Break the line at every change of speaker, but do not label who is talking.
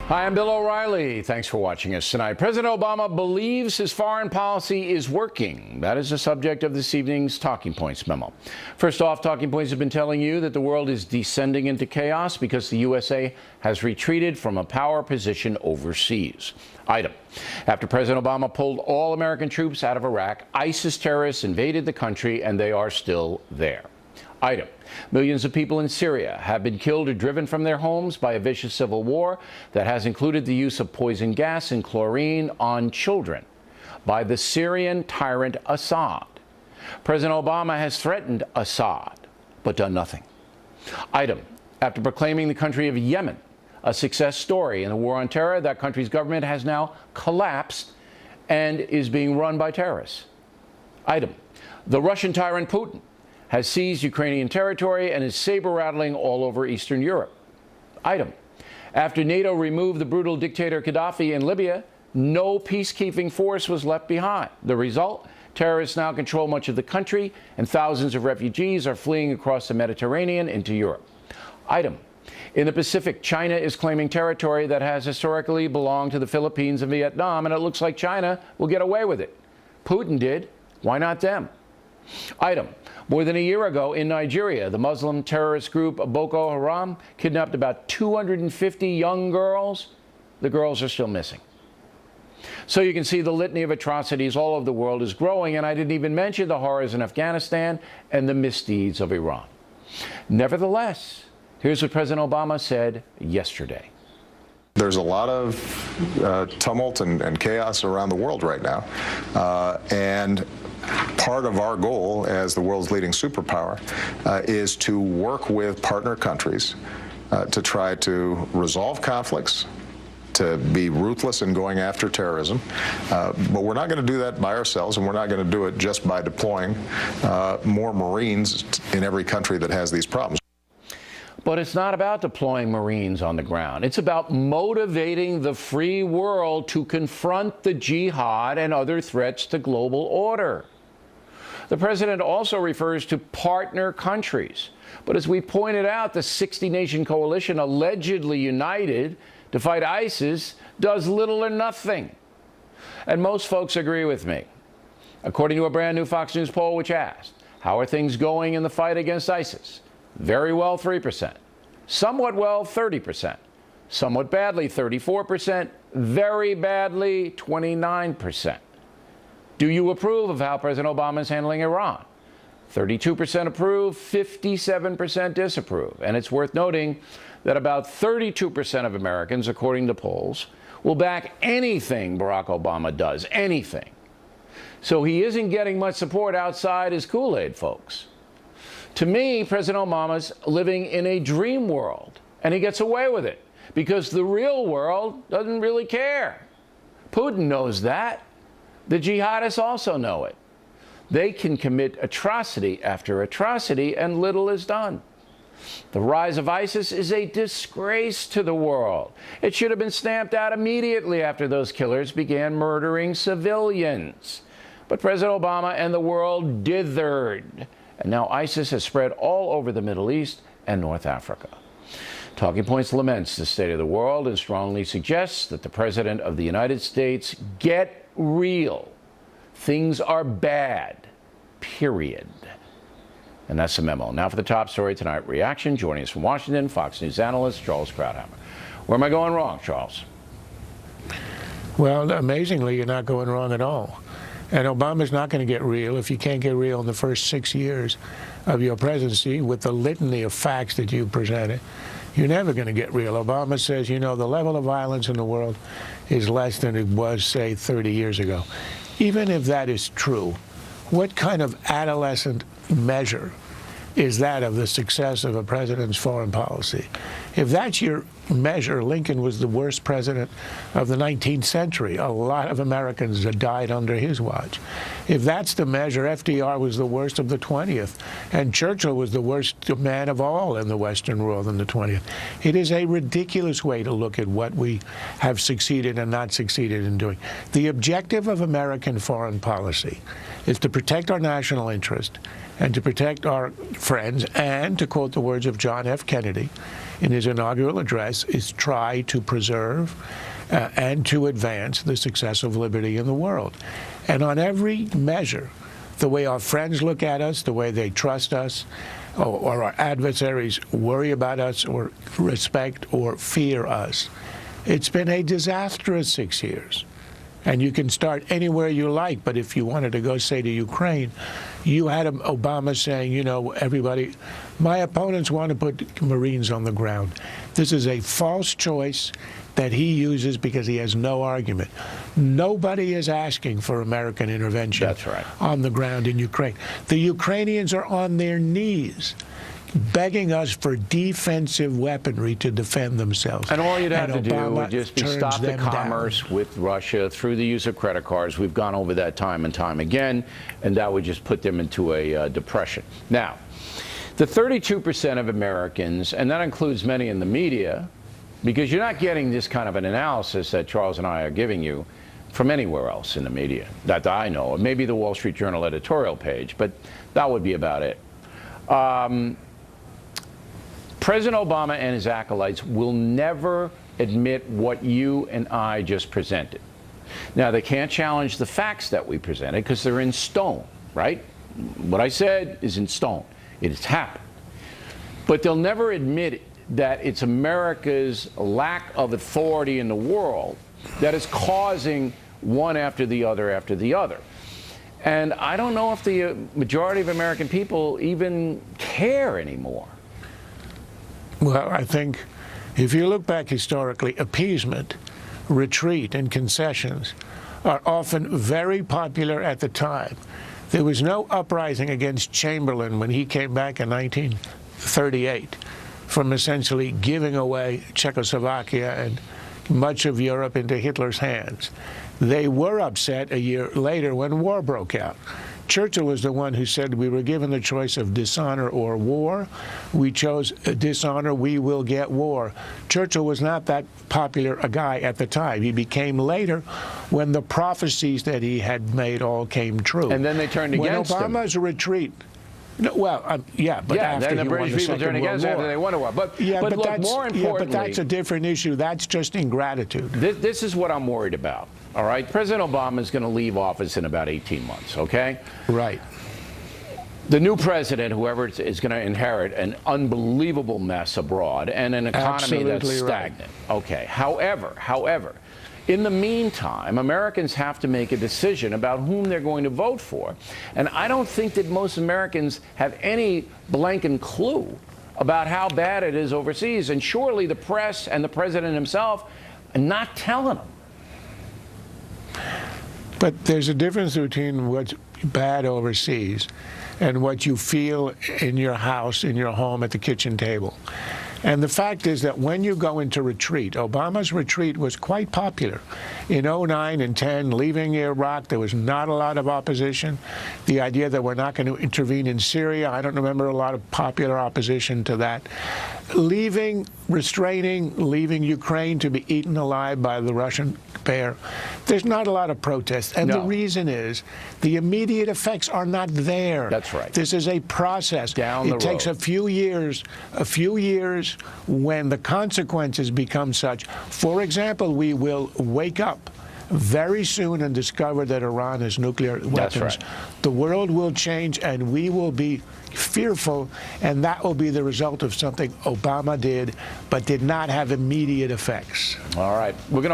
Hi, I'm Bill O'Reilly. Thanks for watching us tonight. President Obama believes his foreign policy is working. That is the subject of this evening's Talking Points memo. First off, Talking Points have been telling you that the world is descending into chaos because the USA has retreated from a power position overseas. Item: after President Obama pulled all American troops out of Iraq, ISIS terrorists invaded the country and they are still there. Item: millions of people in Syria have been killed or driven from their homes by a vicious civil war that has included the use of poison gas and chlorine on children by the Syrian tyrant Assad. President Obama has threatened Assad, but done nothing. Item: after proclaiming the country of Yemen a success story in the war on terror, that country's government has now collapsed and is being run by terrorists. Item: the Russian tyrant Putin has seized Ukrainian territory and is saber-rattling all over Eastern Europe. Item: after NATO removed the brutal dictator Gaddafi in Libya, no peacekeeping force was left behind. The result: terrorists now control much of the country, and thousands of refugees are fleeing across the Mediterranean into Europe. Item: in the Pacific, China is claiming territory that has historically belonged to the Philippines and Vietnam, and it looks like China will get away with it. Putin did. Why not them? Item: more than a year ago in Nigeria, the Muslim terrorist group Boko Haram kidnapped about 250 young girls. The girls are still missing. So you can see the litany of atrocities all over the world is growing, and I didn't even mention the horrors in Afghanistan and the misdeeds of Iran. Nevertheless, here's what President Obama said yesterday.
There's a lot of tumult and chaos around the world right now. And part of our goal as the world's leading superpower is to work with partner countries to try to resolve conflicts, to be ruthless in going after terrorism. But we're not going to do that by ourselves, and we're not going to do it just by deploying more Marines in every country that has these problems.
But it's not about deploying Marines on the ground. It's about motivating the free world to confront the jihad and other threats to global order. The president also refers to partner countries. But as we pointed out, the 60-nation coalition allegedly united to fight ISIS does little or nothing. And most folks agree with me. According to a brand new Fox News poll which asked, how are things going in the fight against ISIS? Very well, 3%. Somewhat well, 30%. Somewhat badly, 34%. Very badly, 29%. Do you approve of how President Obama is handling Iran? 32% approve, 57% disapprove. And it's worth noting that about 32% of Americans, according to polls, will back anything Barack Obama does, anything. So he isn't getting much support outside his Kool-Aid folks. To me, President Obama's living in a dream world, and he gets away with it because the real world doesn't really care. Putin knows that. The jihadists also know it. They can commit atrocity after atrocity, and little is done. The rise of ISIS is a disgrace to the world. It should have been stamped out immediately after those killers began murdering civilians. But President Obama and the world dithered. And now ISIS has spread all over the Middle East and North Africa. Talking Points laments the state of the world and strongly suggests that the President of the United States get real. Things are bad, period. And that's the memo. Now for the top story tonight, reaction. Joining us from Washington, Fox News analyst Charles Krauthammer. Where am I going wrong, Charles?
Well, amazingly, you're not going wrong at all. And Obama's not going to get real if you can't get real in the first 6 years of your presidency with the litany of facts that you presented. You're never going to get real. Obama says, you know, the level of violence in the world is less than it was, say, 30 years ago. Even if that is true, what kind of adolescent measure is that of the success of a president's foreign policy? If that's your measure, Lincoln was the worst president of the 19th century. A lot of Americans had died under his watch. If that's the measure, FDR was the worst of the 20th, and Churchill was the worst man of all in the Western world in the 20th. It is a ridiculous way to look at what we have succeeded and not succeeded in doing. The objective of American foreign policy is to protect our national interest and to protect our friends, and, to quote the words of John F. Kennedy, in his inaugural address is try to preserve and to advance the success of liberty in the world. And on every measure, the way our friends look at us, the way they trust us, or our adversaries worry about us or respect or fear us, it's been a disastrous 6 years. And you can start anywhere you like, but if you wanted to go, say, to Ukraine, you had Obama saying, you know, everybody, my opponents want to put Marines on the ground. This is a false choice that he uses because he has no argument. Nobody is asking for American intervention.
That's right.
On the ground in Ukraine. The Ukrainians are on their knees begging us for defensive weaponry to defend themselves.
And all you'd have to do
Obama
would just be
turns
stop the
them down.
commerce with Russia through the use of credit cards. We've gone over that time and time again, and that would just put them into a depression. Now, the 32% of Americans, and that includes many in the media, because you're not getting this kind of an analysis that Charles and I are giving you from anywhere else in the media that I know. Maybe the Wall Street Journal editorial page, but that would be about it. President Obama and his acolytes will never admit what you and I just presented. Now, they can't challenge the facts that we presented because they're in stone, right? What I said is in stone. It has happened. But they'll never admit that it's America's lack of authority in the world that is causing one after the other after the other. And I don't know if the majority of American people even care anymore.
Well, I think if you look back historically, appeasement, retreat, and concessions are often very popular at the time. There was no uprising against Chamberlain when he came back in 1938 from essentially giving away Czechoslovakia and much of Europe into Hitler's hands. They were upset a year later when war broke out. Churchill was the one who said we were given the choice of dishonor or war. We chose dishonor, we will get war. Churchill was not that popular a guy at the time. He became later when the prophecies that he had made all came true.
And then they turned against him.
When Obama's retreat, no, well, yeah, but after
then the
he
British
won the
people
Second
turned
World
against him
War.
after they won a war. But look, more importantly,
but that's a different issue. That's just ingratitude.
This is what I'm worried about. All right, President Obama is going to leave office in about 18 months. Okay,
right.
The new president, whoever is going to inherit an unbelievable mess abroad and an economy that's stagnant. Right. Okay. However, in the meantime, Americans have to make a decision about whom they're going to vote for. And I don't think that most Americans have any blanket clue about how bad it is overseas. And surely the press and the president himself are not telling them.
But there's a difference between what's bad overseas and what you feel in your house, in your home, at the kitchen table. And the fact is that when you go into retreat, Obama's retreat was quite popular. In 09 and 10, leaving Iraq, there was not a lot of opposition. The idea that we're not going to intervene in Syria, I don't remember a lot of popular opposition to that. Leaving Ukraine to be eaten alive by the Russian bear, there's not a lot of protest. And the reason is the immediate effects are not there.
That's right.
This is a process.
Down the road.
It takes a few years when the consequences become such. For example, we will wake up very soon and discover that Iran has nuclear weapons.
That's right.
The world will change and we will be fearful, and that will be the result of something Obama did but did not have immediate effects.
All right. We're going to